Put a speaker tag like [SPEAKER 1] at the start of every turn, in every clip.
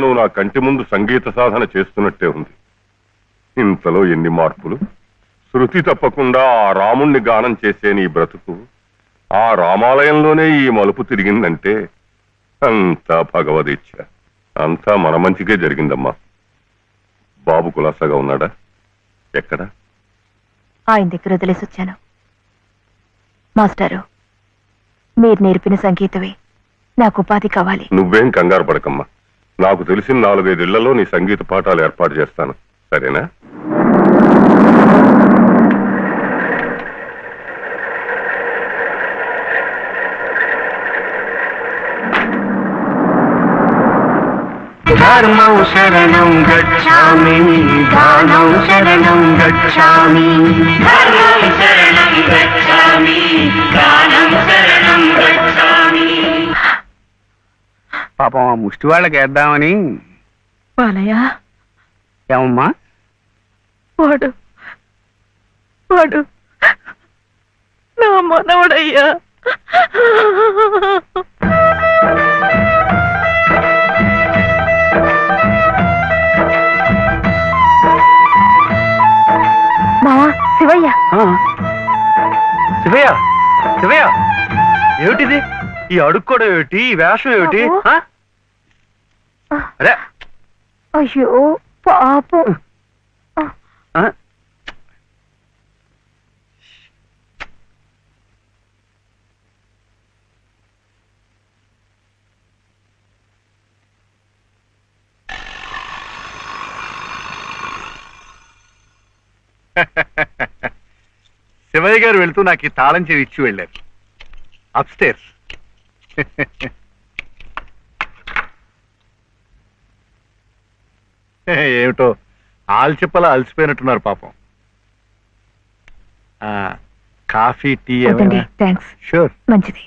[SPEAKER 1] నువ్వు నా కంటి ముందు సంగీత సాధన చేస్తున్నట్టే ఉంది. ఇంతలో ఎన్ని మార్పులు! శృతి తప్పకుండా ఆ రాముణ్ణి గానం చేసే నీ బ్రతుకు ఆ రామాలయంలోనే ఈ మలుపు తిరిగిందంటే అంతా భగవదీచ్ఛ. అంతా మన మంచికే జరిగిందమ్మా. బాబు కులాసాగా ఉన్నాడా? ఎక్కడ?
[SPEAKER 2] ఆయన దగ్గర వదిలేసి వచ్చాను. మాస్టారు, మీరు నేర్పిన సంగీతమే నాకు ఉపాధి కావాలి.
[SPEAKER 1] నువ్వేం కంగారు పడకమ్మా. నాకు తెలిసిన 4-5 ఇళ్లలో నీ సంగీత పాఠాలు ఏర్పాటు చేస్తాను, సరేనా?
[SPEAKER 3] ధర్మం శరణం గచ్ఛామి, దానం శరణం గచ్ఛామి, ధర్మం శరణం గచ్ఛామి, దానం శరణం గచ్ఛామి. పాపం ఆ ముష్టి వాళ్ళకి వేద్దామని.
[SPEAKER 2] బాలయ్య,
[SPEAKER 3] ఏమమ్మా?
[SPEAKER 2] వాడు నా మనవడయ్యా. మావా, శివయ్య.
[SPEAKER 3] శివయ్య, శివయ్య, ఏమిటిది? ఈ అడుక్కోవడం ఏమిటి? ఈ వేషం ఏమిటి? అరే,
[SPEAKER 2] అయ్యో పాపం.
[SPEAKER 3] శివయ్య గారు వెళ్తూ నాకు ఈ తాళం చెవి ఇచ్చి వెళ్ళారు. అప్స్టేర్స్. ఏమిటో ఆల్చిప్పలా అలసిపోయినట్టున్నారు పాపం. Coffee, tea?
[SPEAKER 2] థ్యాంక్స్.
[SPEAKER 3] షూర్.
[SPEAKER 2] మంచిది.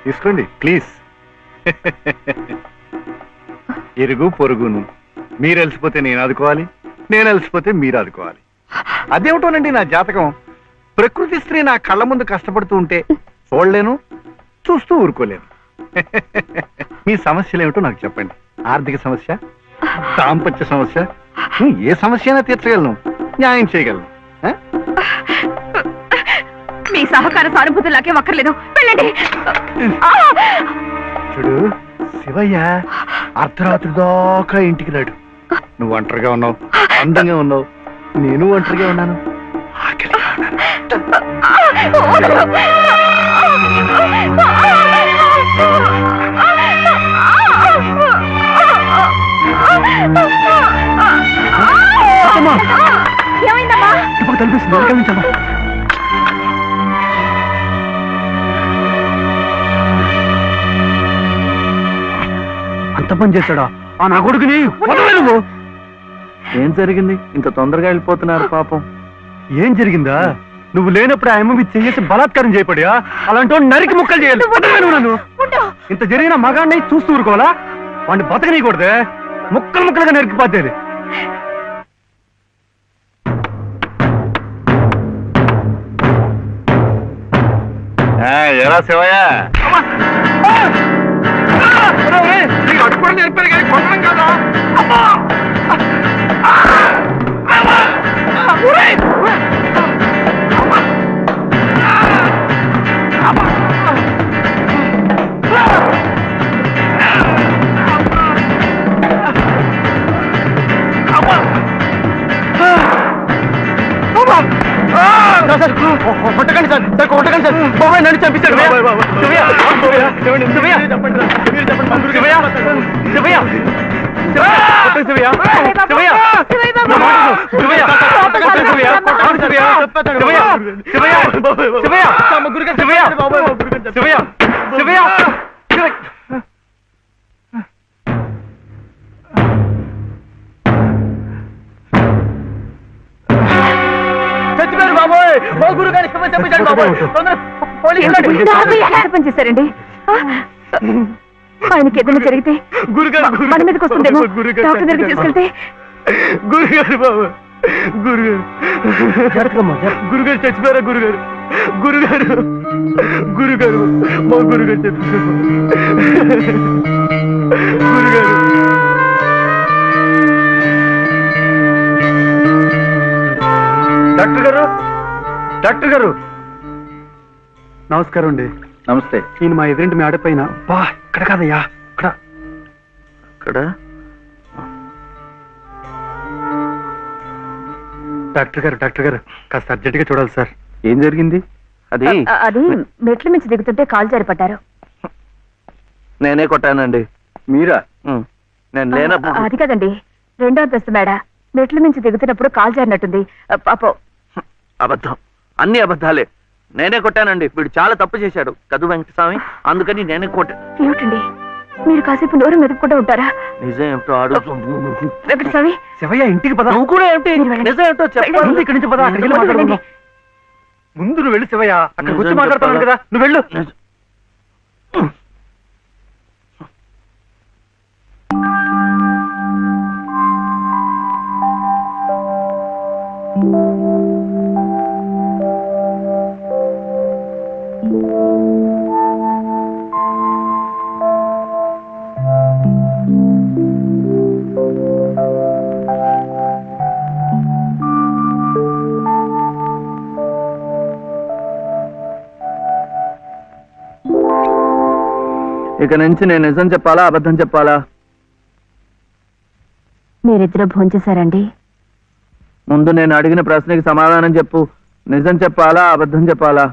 [SPEAKER 3] తీసుకోండి ప్లీజ్. ఇరుగు పొరుగును. మీరు అలసిపోతే నేను ఆదుకోవాలి, నేను అలసిపోతే మీరు ఆదుకోవాలి. అదేమిటోనండి నా జాతకం. ప్రకృతి స్త్రీ నా కళ్ళ ముందు కష్టపడుతూ ఉంటే చూడలేను, చూస్తూ ఊరుకోలేను. మీ సమస్యలు ఏమిటో నాకు చెప్పండి. ఆర్థిక సమస్య, దాంపత్య సమస్య, ఏ సమస్య అయినా తీర్చగలను, న్యాయం చేయగలను.
[SPEAKER 2] మీ సహకార సానుభూతి నాకే అక్కర్లేదు, వెళ్ళండి.
[SPEAKER 3] చూడు శివయ్య అర్ధరాత్రి దాకా ఇంటికి రాడు. నువ్వు ఒంటరిగా ఉన్నావు, అందంగా ఉన్నావు, నేను ఒంటరిగా ఉన్నాను, ఆకలిగా
[SPEAKER 2] ఏమైందమ్మా?
[SPEAKER 3] ఇప్పుడు కనిపిస్తుంది, కనిపించమ్మా. అంత పని చేశాడా ఆ నా కొడుకుని? నువ్వు ఏం జరిగింది? ఇంత తొందరగా వెళ్ళిపోతున్నారు పాపం. ఏం జరిగిందా? నువ్వు లేనప్పుడు ఆ అమ్మ చేసి బలాత్కారం చేయబడియా? అలాంటి నరికి ముక్కలు చేయాలి. నన్ను ఇంత జరిగిన మగాన్ని చూస్తూ ఊరుకోవాలా? వాడిని బతకనీయకూడదే, ముక్కలు ముక్కలుగా నరికిపోతేది. ఎలా శివయ్య? అడుగుని నేర్పారు కానీ కొట్టడం కదా. కొట్టకండి సార్, కొట్టకండి సార్. బాబాయ్ నన్ను చంపిస్తాడు.
[SPEAKER 4] ఓ గురుగారు క్షమ చెప్పించండి బాబోయ్. తొందరగా పోలీసులు రండి.
[SPEAKER 2] ఎంత పని చేశారండి ఆయనకి ఏదైనా జరిగితే
[SPEAKER 3] గురుగారు
[SPEAKER 2] మన మీదకి వస్తుందేమో డాక్టర్ దగ్గరికి తీసుకెళ్తే
[SPEAKER 3] గురుగారు బాబు గురుగారు చచ్చిపోయారా గురుగారు గురుగారు గురుగారు మా గురుగారు చచ్చిపోయారు గురుగారు డాక్టర్ గారు డాక్టర్ గారు నమస్కారం అండి.
[SPEAKER 4] నమస్తే.
[SPEAKER 3] ఈయన మా ఎదురింటి మీ ఆడపైన బా ఇక్కడ కాదయ్యా ఇక్కడ
[SPEAKER 4] ఇక్కడ
[SPEAKER 3] డాక్టర్ గారు కాస్త అర్జెంట్ గా చూడాలి సార్.
[SPEAKER 4] ఏం జరిగింది? అది
[SPEAKER 2] అది మెట్ల మించి దిగుతుంటే కాలు జారిపడ్డారు
[SPEAKER 4] నేనే కొట్టానండి. మీరా? నేను లేనప్పుడు.
[SPEAKER 2] అది కదండి రెండో అంతస్తు మేడ మెట్ల మించి దిగుతున్నప్పుడు కాలు జారినట్టుంది పాపం.
[SPEAKER 4] అబద్ధం, అన్ని అబద్ధాలే. నేనే కొట్టానండి. వీడు చాలా తప్పు చేశాడు కదు వెంకటస్వామి, అందుకని నేనే కొట్టా.
[SPEAKER 2] ఏమిటండి మీరు కాసేపు నోరు మెదుపుకుంటూ ఉంటారా?
[SPEAKER 4] నిజం ఏమిటో అడుగు.
[SPEAKER 2] వెంకటస్వామి
[SPEAKER 3] శివయ్య ఇంటికి పద.
[SPEAKER 4] నువ్వు కూడా ఏమిటి
[SPEAKER 2] మీరు వెళ్ళండి.
[SPEAKER 4] నిజం ఏమిటో చెప్పాలి.
[SPEAKER 3] ముందు ఇక్కడి నుంచి పద, అక్కడికి వెళ్ళి మాట్లాడుకుందాం. ముందు నువ్వు వెళ్ళు శివయ్య, అక్కడికి వచ్చి
[SPEAKER 4] నిజం
[SPEAKER 3] మాట్లాడుతున్నాను
[SPEAKER 4] చెప్పాలా?
[SPEAKER 3] కదా, నువ్వు వెళ్ళు.
[SPEAKER 4] ఇక నుంచి నేను నిజం చెప్పాలా అబద్ధం చెప్పాలా?
[SPEAKER 2] మీరిద్దరూ భోంచేశారండి?
[SPEAKER 4] ముందు నేను అడిగిన ప్రశ్నకి సమాధానం చెప్పు. నిజం చెప్పాలా అబద్ధం చెప్పాలా?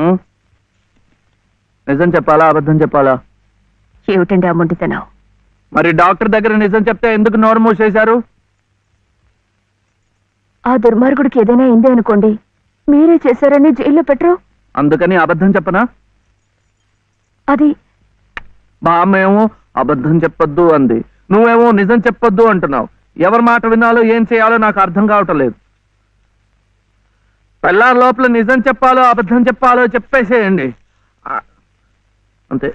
[SPEAKER 4] ఉం? నిజం చెప్పాలా అబద్ధం చెప్పాలా?
[SPEAKER 2] ఏమిటండి ఆ మొండితనం?
[SPEAKER 4] మరి డాక్టర్ దగ్గర నిజం చెప్తే ఎందుకు నోరు మూసేశారు?
[SPEAKER 2] ఆ దుర్మార్గుడికి ఏదైనా అయిందే అనుకోండి, మీరే చేశారని జైల్లో పెట్టరు.
[SPEAKER 4] అందుకని అబద్ధం చెప్పనా?
[SPEAKER 2] అది
[SPEAKER 4] మా అమ్మ ఏమో అబద్ధం చెప్పొద్దు అంది, నువ్వేమో నిజం చెప్పొద్దు అంటున్నావు. ఎవరి మాట వినాలో ఏం చేయాలో నాకు అర్థం కావటం లేదు. పెళ్ళారి లోపల నిజం చెప్పాలో అబద్ధం చెప్పాలో చెప్పేసేయండి అంతే.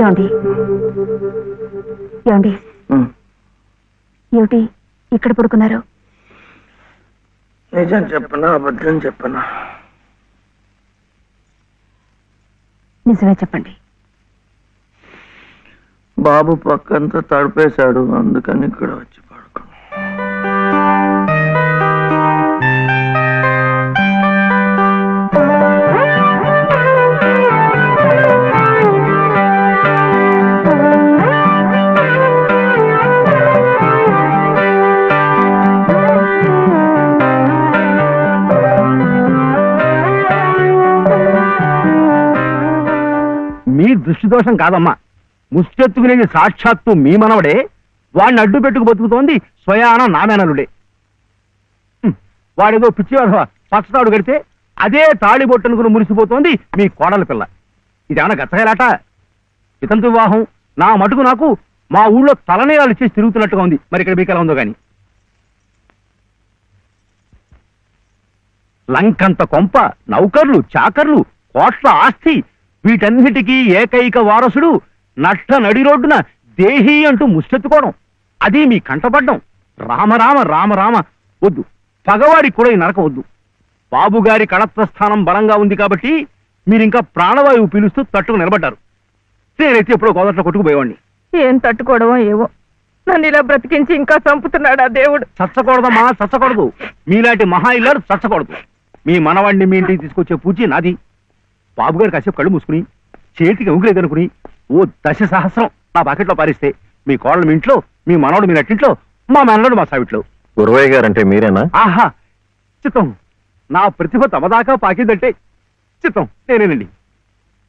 [SPEAKER 2] ఏమండి ఏమండి ఏమిటి ఇక్కడ పడుకున్నారు?
[SPEAKER 4] నిజం చెప్పనా అబద్ధం చెప్పనా?
[SPEAKER 2] నిజమే చెప్పండి.
[SPEAKER 4] బాబు పక్కంతా తడిపేశాడు, అందుకని ఇక్కడ వచ్చి పడుకున్నా.
[SPEAKER 3] మీ దృష్టి దోషం కాదమ్మా, ముష్టెత్తుకునేది సాక్షాత్తు మీ మనవడే. వాడిని అడ్డు పెట్టుకు బతుకుతోంది స్వయాన నామేనలుడే. వాడేదో పిచ్చి పచ్చతాడు కడితే అదే తాళి బొట్టనుకుని మురిసిపోతోంది మీ కోడల పిల్ల. ఇదేమన్నా గచ్చగాలాట? ఇతంతు వివాహం నా మటుకు నాకు మా ఊళ్ళో తలనీలాలు ఇచ్చేసి తిరుగుతున్నట్టుగా ఉంది. మరి ఇక్కడ మీకు ఎలా ఉందో గాని. లంకంత కొంప, నౌకర్లు, చాకర్లు, కోట్ల ఆస్తి, వీటన్నిటికీ ఏకైక వారసుడు నష్ట నడి రోడ్డున దేహి అంటూ ముష్టెత్తుకోవడం, అది మీ కంటపడ్డం. రామరామ రామరామ వద్దు, పగవాడికి కూడా ఈ నరకం వద్దు. బాబుగారి కళత్రస్థానం బలంగా ఉంది కాబట్టి మీరింకా ప్రాణవాయువు పీలుస్తూ తట్టుకు నిలబడ్డారు. నేనైతే ఎప్పుడో గోదట్లో కొట్టుకుపోయేవాడిని.
[SPEAKER 2] ఏం తట్టుకోవడమో ఏవో, నన్ను ఇలా బ్రతికించి ఇంకా చంపుతున్నాడు ఆ దేవుడు.
[SPEAKER 3] చచ్చకూడదమ్మా, చచ్చకూడదు. మీలాంటి మహా ఇల్లరు చచ్చకూడదు. మీ మనవాడిని మీ ఇంటికి తీసుకొచ్చే పూచి నాది. బాబుగారు కాసేపు కళ్ళు మూసుకుని చేతికి ఉంగిలేదనుకుని ఓ 10 సహస్రం నా పాకెట్లో పారిస్తే మీ కోడలు మీ ఇంట్లో, మీ మనవడు మీ నట్టింట్లో, మా మనవడు మా సావిట్లో.
[SPEAKER 5] గురవయ్య గారంటే మీరేనా?
[SPEAKER 3] ఆహా, చిత్తం. నా ప్రతిభ తమదాకా పాకిందంటే చిత్తం నేనేనండి.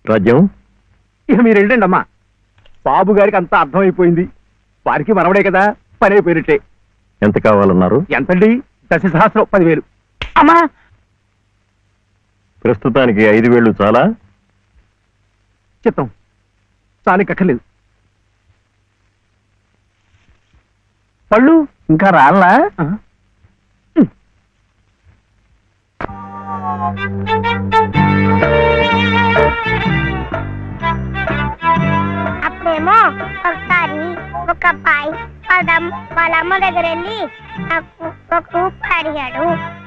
[SPEAKER 5] రాజ్యం
[SPEAKER 3] ఇక మీరు వెళ్ళండి అమ్మా. బాబు గారికి అంతా అర్థమైపోయింది. వారికి మనవడే కదా, పని అయిపోయినట్టే.
[SPEAKER 5] ఎంత కావాలన్నారు?
[SPEAKER 3] ఎంతండి? 10 సహస్రం, 10,000. అమ్మా,
[SPEAKER 5] ప్రస్తుతానికి 5,000 చాలా?
[SPEAKER 3] చిత్తం చాలికక్కర్లేదు. పళ్ళు
[SPEAKER 4] ఇంకా రాలా?
[SPEAKER 6] అప్పుడేమో ఒకసారి ఒక అబ్బాయి వాళ్ళ అమ్మ దగ్గర వెళ్ళి నాకు 1 రూపాయి అడిగాడు.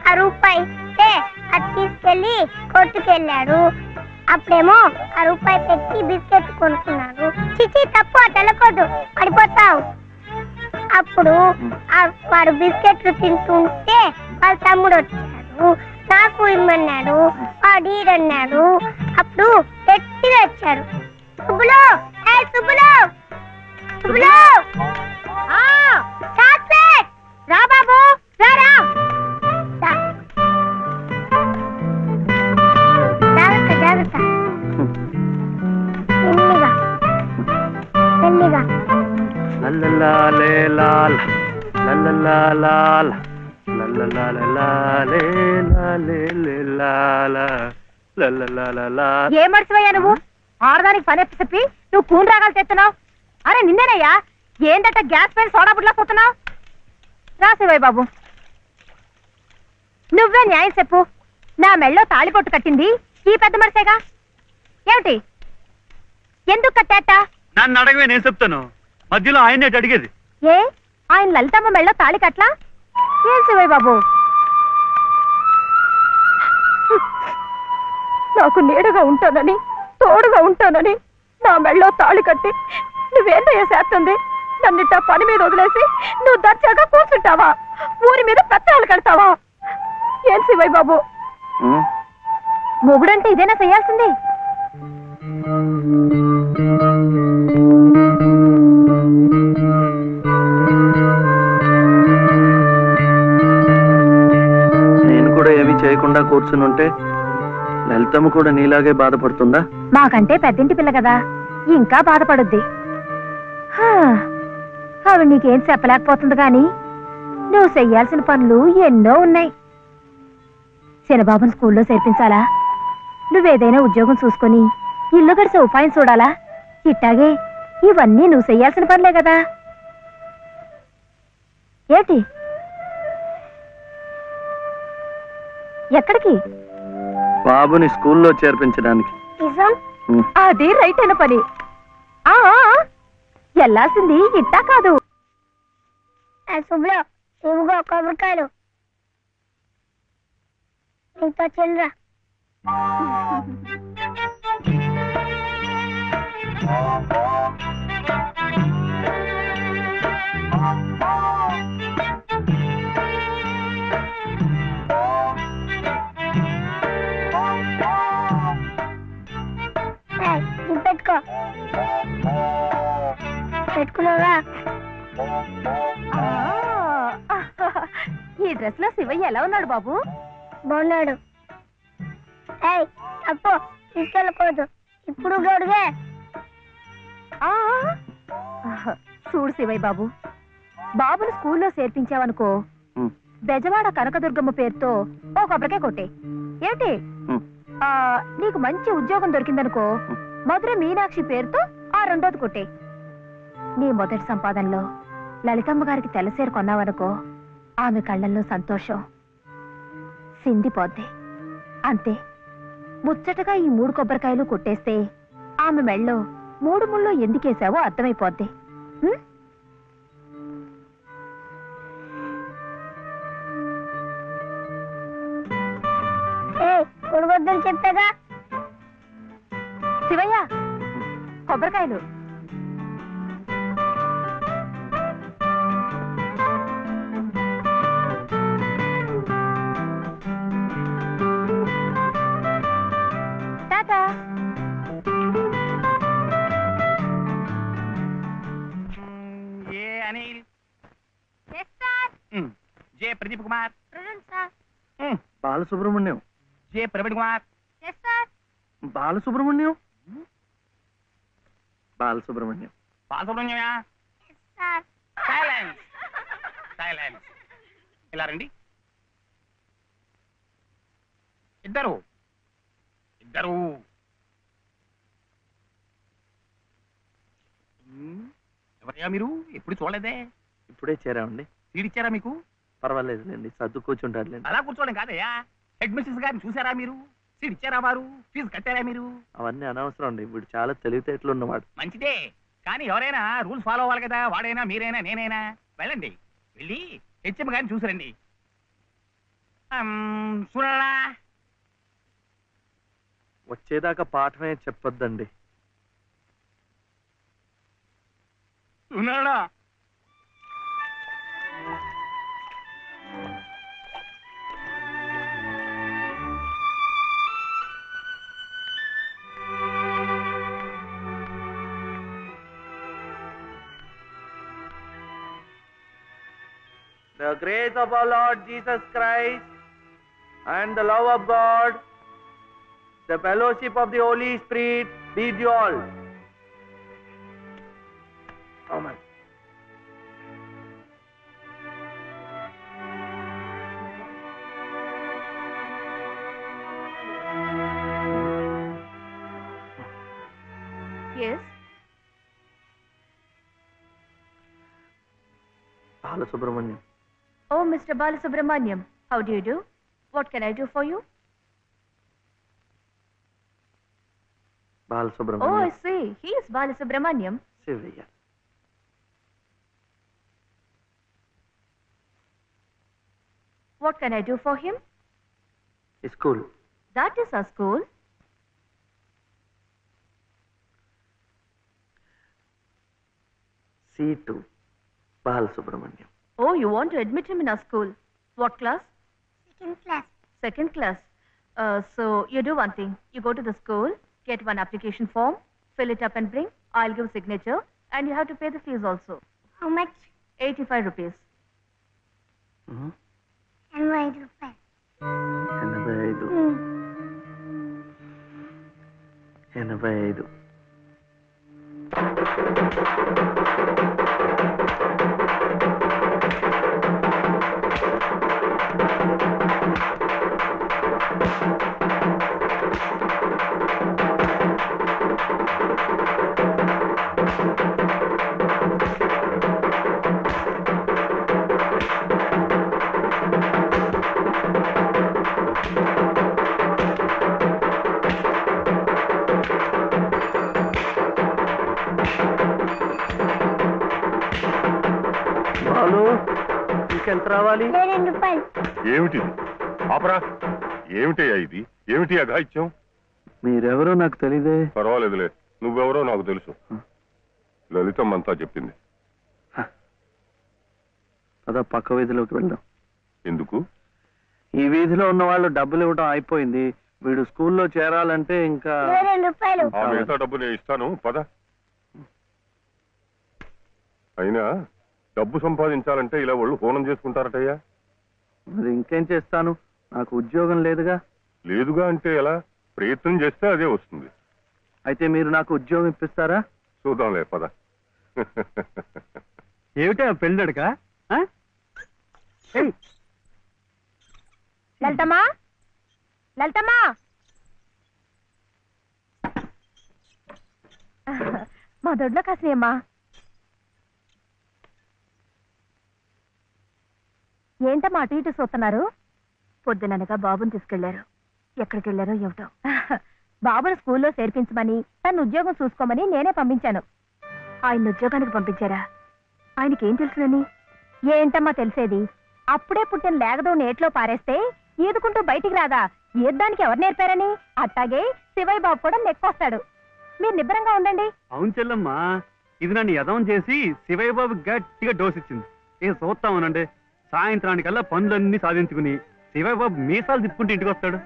[SPEAKER 6] ఆ రూపాయి ఇస్తే అది తీసుకెళ్లి కొట్టుకెళ్ళాడు. అప్పుడేమో ఆ రూపాయి పెట్టి బిస్కెట్ కొనుక్కున్నాడు. చిచి, తప్పు, తెలకొద్దు, పడిపోతావు. అప్పుడు వాడు బిస్కెట్లు తింటుంటే వాళ్ళ తమ్ముడు వచ్చాడు. నాకు ఇమ్మన్నాడు. వాడు ఈడన్నాడు. అప్పుడు గట్టిగా వచ్చాడు. సుబ్బులు, సుబ్బులు, సుబ్బులు, చాక్లెట్ రా బాబు, రారా. జాగ్రత్త జాగ్రత్త, మెల్లిగా మెల్లిగా.
[SPEAKER 2] ఏ మర్చిపోయా నువ్వు? ఆడదానికి పని ఎప్పి చెప్పి నువ్వు కూని రాగాలు తెస్తున్నావు. అరే నిన్నేనయ్యా, ఏందట గ్యాస్ పైన సోడా బుడ్లా పోతున్నావు? రాసేవాయి బాబు, నువ్వే న్యాయం చెప్పు. నా మెళ్ళో తాళిపొట్టు కట్టింది ఈ పెద్ద మనిషేగా. ఏమిటి, ఎందుకు కట్టాట?
[SPEAKER 3] నన్ను అడగవే, నేను చెప్తాను. మధ్యలో ఆయన అడిగేది
[SPEAKER 2] ఏ, ఆయన లలితమ్మ మెళ్ళో తాళి కట్లా? ఏం శివయ్య బాబు, నాకు నీడగా ఉంటానని, తోడుగా ఉంటానని నా మెళ్ళో తాళి కట్టి నువ్వేందయ్యా చేస్తుంది? నన్నిట్ట పని మీద వదిలేసి నువ్వు దర్జాగా కూర్చుంటావా? ఊరి మీద పెత్తనాలు కడతావా? ఏం శివయ్య బాబు, మొగుడంటే ఇదేనా చేయాల్సింది?
[SPEAKER 4] నేను కూడా ఏమీ చేయకుండా కూర్చునుంటే లలితమ్మ కూడా నీలాగే బాధపడుతుందా?
[SPEAKER 2] మాకంటే పెద్దింటి పిల్ల కదా, ఇంకా బాధపడుద్ది. ఆవిడ నీకేం చెప్పలేకపోతుంది గాని నువ్వు చెయ్యాల్సిన పనులు ఎన్నో ఉన్నాయి. చిన్నబాబుని స్కూల్లో చేర్పించాలా? నువ్వేదైనా ఉద్యోగం చూసుకొని ఇల్లు గడిసే ఉపాయం చూడాలా? ఇట్టాగే ఇవన్నీ నువ్వు చెయ్యాల్సిన పనులే కదా. ఏంటి, ఎక్కడికి?
[SPEAKER 4] బాబుని స్కూల్లో చేర్పించడానికి.
[SPEAKER 6] నిజం?
[SPEAKER 2] అది రైట్ అయిన పని. వెళ్ళాల్సింది ఇట్టా కాదు.
[SPEAKER 6] సుబ్బులు, ఇవిగో కొబ్బరికాయలు, నీతో చిల్లరా. ఇది పెట్టుకో. పెట్టుకున్నావా?
[SPEAKER 2] ఈ డ్రెస్ లో శివయ్య ఎలా ఉన్నాడు బాబు?
[SPEAKER 6] బాగున్నాడు. అప్పు తీసుకెళ్ళకూడదు, ఇప్పుడు గడుగే.
[SPEAKER 2] చూడు శివయ్య బాబు, బాబుని స్కూల్లో చేర్పించావనుకో, బెజవాడ కనకదుర్గమ్మ పేరుతో ఓ కొబ్బరికాయ కొట్టే. ఏమిటి, నీకు మంచి ఉద్యోగం దొరికిందనుకో, మధుర మీనాక్షి పేరుతో ఆ 2వ కొట్టే. నీ మొదటి సంపాదనలో లలితమ్మ గారికి తెల్లసీర కొన్నావనుకో, ఆమె కళ్ళల్లో సంతోషం సిందిపోద్ది. అంతే. ముచ్చటగా ఈ 3 కొబ్బరికాయలు కొట్టేస్తే ఆమె మెళ్ళో 3 ముళ్ళు ఎందుకేసావో అర్థమైపోద్ది. ఉం?
[SPEAKER 6] ఏ కొడుకొద్దని చెప్పాగా.
[SPEAKER 2] శివయ్య, కొబ్బరికాయలు. టాటా.
[SPEAKER 7] A Anil,
[SPEAKER 2] yes sir.
[SPEAKER 7] J Pradeep Kumar,
[SPEAKER 2] present sir.
[SPEAKER 4] Balasubrahmanyam.
[SPEAKER 7] J Praveen Kumar,
[SPEAKER 2] yes sir.
[SPEAKER 4] Balasubrahmanyam. Balasubrahmanyam.
[SPEAKER 7] బాలసుబ్రహ్మణ్యమా?
[SPEAKER 6] Sir
[SPEAKER 7] silence, silence. ఇలా రండి. ఇద్దరు ఇద్దరు. ఎవరయ్యా మీరు? ఎప్పుడు చూడలేదే.
[SPEAKER 4] ఇప్పుడే చేరామండి.
[SPEAKER 7] తీడిచ్చారా మీకు?
[SPEAKER 4] పర్వాలేదులేండి, సర్దు కూర్చుంటారులేండి.
[SPEAKER 7] అలా కూర్చోవడం కాదయ్యా. హెడ్ మిస్సెస్ గారిని చూసారా మీరు? సీట్ ఇచ్చారా వారు? ఫీజు కట్టారా మీరు?
[SPEAKER 4] అవన్నీ అనవసరం అండి, వీడు చాలా తెలివితేటలు ఉన్నవాడు.
[SPEAKER 7] మంచిదే, కానీ ఎవరైనా రూల్స్ ఫాలో అవ్వాలి కదా. వాడైనా మీరైనా నేనైనా. వెళ్ళండి, వెళ్ళి హెచ్ఎం గారిని చూసిరండి. చూడలా?
[SPEAKER 4] వచ్చేదాకా పాఠమే చెప్పొద్దండి.
[SPEAKER 7] ఉన్నాడా?
[SPEAKER 4] The grace of our Lord Jesus Christ and the love of God, the fellowship of the Holy Spirit be with you all. Amen.
[SPEAKER 2] Yes.
[SPEAKER 4] Balasubramaniam.
[SPEAKER 2] Oh, Mr. Balasubramaniam, how do you do? What can I do for you?
[SPEAKER 4] Balasubramaniam.
[SPEAKER 2] Oh, I see. He is Balasubramaniam.
[SPEAKER 4] Sivaya.
[SPEAKER 2] What can I do for him?
[SPEAKER 4] School.
[SPEAKER 2] That is our school.
[SPEAKER 4] C2. Balasubramaniam.
[SPEAKER 2] Oh, you want to admit him in our school. What class?
[SPEAKER 6] Second class.
[SPEAKER 2] Second class. So you do one thing. You go to the school, get one application form, fill it up and bring. I'll give signature and you have to pay the fees also.
[SPEAKER 6] How much?
[SPEAKER 2] 85 rupees.
[SPEAKER 6] 85 రూపాయలు.
[SPEAKER 4] 85. 85. బాలు, ఇంకెంత రావాలి?
[SPEAKER 6] 2 రూపాయలు.
[SPEAKER 1] ఏమిటిది? ఆపరా. ఏమిటయ్యా ఇది? ఏమిటి అఘాయిత్యం?
[SPEAKER 4] మీరెవరో నాకు తెలీదే.
[SPEAKER 1] పర్వాలేదులే, నువ్వెవరో నాకు తెలుసు. లలితమ్మంతా చెప్పింది.
[SPEAKER 4] అదా పక్క వీధిలోకి వెళ్దాం.
[SPEAKER 1] ఎందుకు?
[SPEAKER 4] ఈ వీధిలో ఉన్న వాళ్ళు డబ్బులు ఇవ్వడం అయిపోయింది. వీడు స్కూల్లో చేరాలంటే ఇంకా
[SPEAKER 6] 2 రూపాయలు.
[SPEAKER 1] ఆ మిగతా డబ్బు నేను ఇస్తాను, పద. అయినా డబ్బు సంపాదించాలంటే ఇలా వాళ్ళు హోనం చేసుకుంటారటయ్యా.
[SPEAKER 4] మరి ఇంకేం చేస్తాను, నాకు ఉద్యోగం లేదుగా.
[SPEAKER 1] లేదుగా అంటే ఎలా? ప్రయత్నం చేస్తే అదే వస్తుంది.
[SPEAKER 4] అయితే మీరు నాకు ఉద్యోగం ఇప్పిస్తారా?
[SPEAKER 1] చూద్దాంలే, పద.
[SPEAKER 3] ఏమిటా పెళ్ళడుక?
[SPEAKER 2] లలితమ్మా, లలితమ్మా. మా దొడ్లో కాసేమ్మా. ఏంటమ్మా అటు ఇటు చూస్తున్నారు? పొద్దుననగా బాబుని తీసుకెళ్లారు. ఎక్కడికి వెళ్ళారో ఏమిటో. బాబును స్కూల్లో చేర్పించమని తన ఉద్యోగం చూసుకోమని నేనే పంపించాను. ఆయన ఉద్యోగానికి పంపించారా? ఆయనకేం తెలుసునని? ఏంటమ్మా తెలిసేది? అప్పుడే పుట్టిన లేగదో నేట్లో పారేస్తే ఈదుకుంటూ బయటికి రాదా? ఈద్దానికి ఎవరు నేర్పారని? అట్టాగే శివయ్య బాబు కూడా నెక్కొస్తాడు. మీరు నిబ్బరంగా ఉండండి.
[SPEAKER 8] అవును చెల్లమ్మా, ఇది నన్ను యదవం చేసి శివయ్య బాబు గట్టిగా డోస్ ఇచ్చింది. ఏం చూస్తామనండి, సాయంత్రానికల్లా పనులన్నీ సాధించుకుని శివయ్య బాబు మీసాలు తిప్పుకుంటూ ఇంటికి వస్తాడు.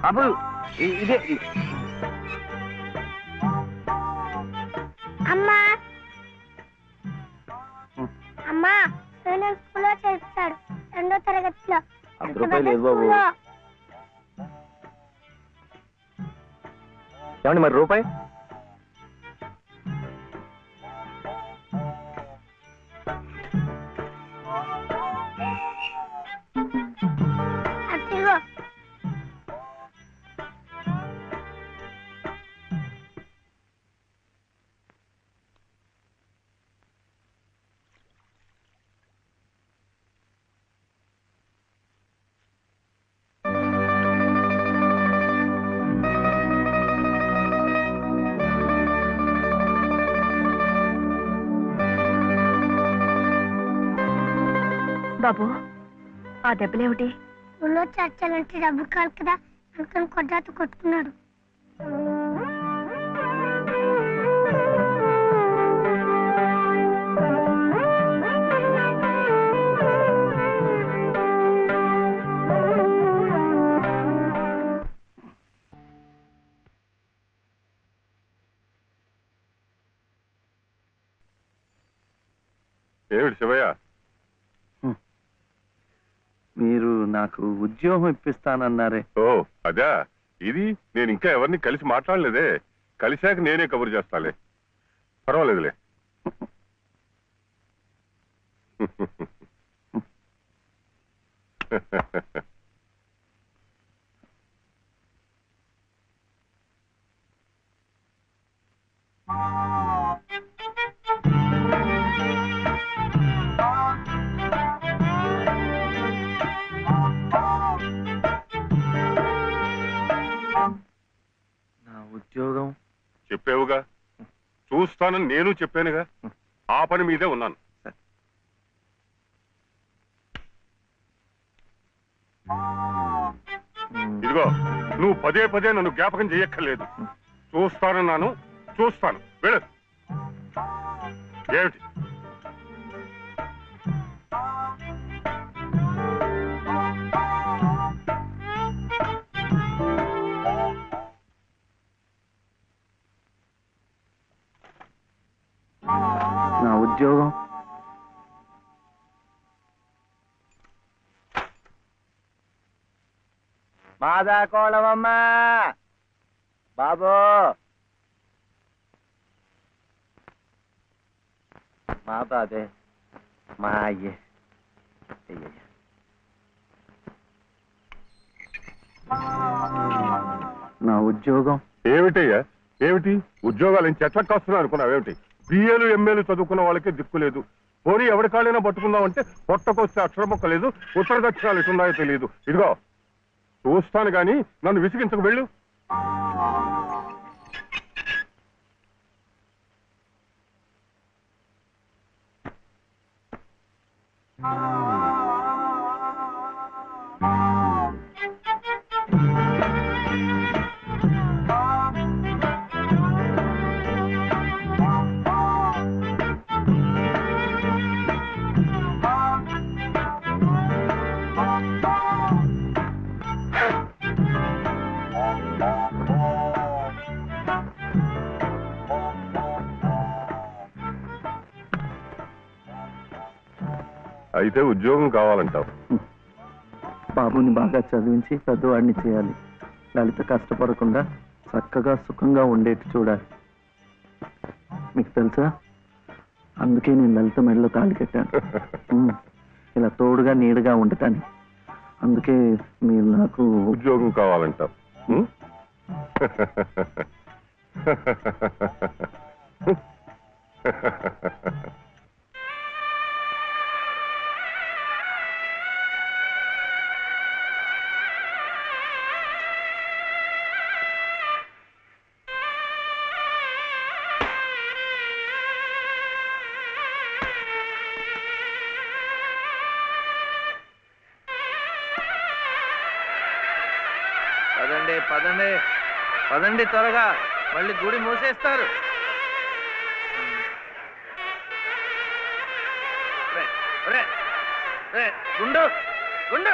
[SPEAKER 4] అబ్బు ఇదే
[SPEAKER 6] అమ్మా అమ్మా నేను స్కూల్లో చేర్చాడు 2వ తరగతిలో.
[SPEAKER 5] 10 రూపాయలు లేదు బాబు.
[SPEAKER 6] స్కూల్లో.
[SPEAKER 5] ఏమండి మరి రూపాయి?
[SPEAKER 6] అదిగో
[SPEAKER 2] బాబు, ఆ దెబ్బలేమిటి?
[SPEAKER 6] స్కూల్లో చేర్చాలంటే డబ్బు కాదు కదా అనుకుని కొట్టాతో కొట్టుకున్నాడు.
[SPEAKER 1] ఏమిటి శివయ్య?
[SPEAKER 4] మీరు నాకు ఉద్యోగం ఇప్పిస్తానన్నారే.
[SPEAKER 1] ఓ అదా, ఇది నేను ఇంకా ఎవరిని కలిసి మాట్లాడలేదే. కలిశాక నేనే కబురు చేస్తాలే, పర్వాలేదులే.
[SPEAKER 4] నా ఉద్యోగం
[SPEAKER 1] చెప్పావుగా, చూస్తానని నేను చెప్పానుగా. ఆ పని మీదే ఉన్నాను. ఇదిగో, నువ్వు పదే పదే నన్ను జ్ఞాపకం చెయ్యక్కర్లేదు. చూస్తానన్నాను, చూస్తాను. వెళ్ళు. ఏమిటి?
[SPEAKER 4] నా ఉద్యోగం మాదా కోళమమ్మా బాబు, మా బాబే, మా అయ్యే. నా ఉద్యోగం
[SPEAKER 1] ఏమిటయ్యా? ఏమిటి ఉద్యోగాలు చెట్లకు వస్తున్నావు అనుకున్నావేమిటి? బిఏలు ఎంఏలు చదువుకున్న వాళ్ళకే దిక్కులేదు. పోనీ ఎవరి కాళ్ళైనా పట్టుకుందామంటే పొట్టకొస్తే అక్షరం మొక్క లేదు, ఉత్తర దక్షిణాలు ఎటున్నాయో తెలియదు. ఇదిగో చూస్తాను గాని నన్ను విసిగించకు. వెళ్ళు. అయితే ఉద్యోగం కావాలంటావు?
[SPEAKER 4] బాబుని బాగా చదివించి పెద్దవాడిని చేయాలి. లలిత కష్టపడకుండా చక్కగా సుఖంగా ఉండేట్టు చూడాలి. మీకు తెలుసా, అందుకే నేను లలిత మెడలో తాళి కట్టాను. ఇలా తోడుగా నీడగా ఉండటానికి. అందుకే మీరు నాకు
[SPEAKER 1] ఉద్యోగం కావాలంటావు. ఉం?
[SPEAKER 4] పదండి పదండి పదండి త్వరగా, మళ్ళీ గుడి మూసేస్తారు. గుండు గుండు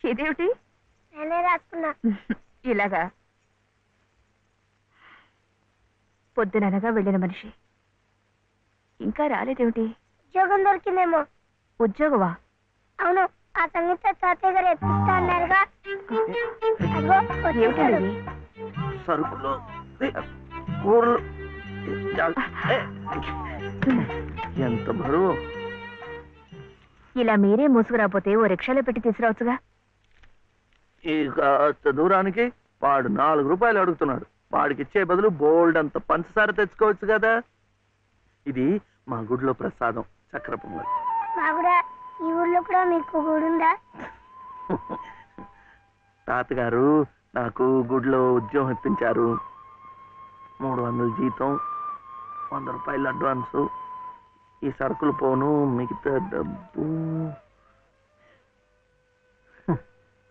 [SPEAKER 2] ఇదేమిటి
[SPEAKER 6] నేనే రాసుకున్నా.
[SPEAKER 2] ఇలాగా పొద్దుననగా వెళ్ళిన మనిషి ఇంకా రాలేదేమిటి?
[SPEAKER 6] ఉద్యోగం దొరికిందేమో.
[SPEAKER 2] ఉద్యోగమా?
[SPEAKER 6] అవును, ఆ సంగీత తాతయ్య గారు ఎప్పిస్తా అన్నారుగా. అదిగో వచ్చేసాడు.
[SPEAKER 2] ఏమిటండి?
[SPEAKER 4] సరుకులు కూరలు ఎంత బరువు.
[SPEAKER 2] ఇలా మీరే మూసుకురాపోతే ఓ రిక్షాలో పెట్టి తీసుకురావచ్చుగా.
[SPEAKER 4] ఈ కాస్త దూరానికి వాడు 4 రూపాయలు అడుగుతున్నాడు. వాడికి ఇచ్చే బదులు బోల్డ్ అంత పంచదార తెచ్చుకోవచ్చు కదా. ఇది మా గుడిలో ప్రసాదం, చక్కెర పొంగల్.
[SPEAKER 6] మా కూడా ఈ ఊర్లో కూడా మీకు గుడి ఉందా?
[SPEAKER 4] తాతగారు నాకు గుడిలో ఉద్యోగం ఇప్పించారు. 300 జీతం, 100 రూపాయలు అడ్వాన్సు, ఈ సరుకులు పోను, మిగతా డబ్బు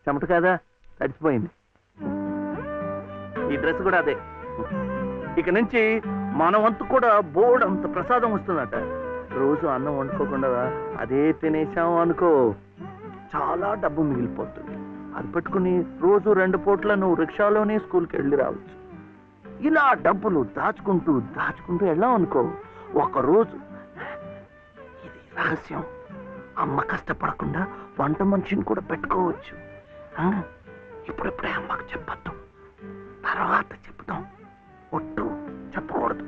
[SPEAKER 4] చెమట కదా తడిచిపోయింది. ఈ డ్రెస్ కూడా అదే. ఇక నుంచి మన వంతు కూడా బోర్డు అంత ప్రసాదం వస్తుందట. రోజు అన్నం వండుకోకుండా అదే తినేసాం అనుకో, చాలా డబ్బు మిగిలిపోతుంది. అది పెట్టుకుని రోజు 2 పూట్ల నువ్వు రిక్షాలోనే స్కూల్కి వెళ్ళి రావచ్చు. ఇలా డబ్బులు దాచుకుంటూ దాచుకుంటూ వెళ్ళాం అనుకో, ఒకరోజు, ఇది రహస్యం, అమ్మ కష్టపడకుండా వంట మనిషిని కూడా పెట్టుకోవచ్చు. ఇప్పుడిప్పుడే అమ్మకు చెప్పద్దు, తర్వాత చెప్తాం. ఒట్టు చెప్పకూడదు.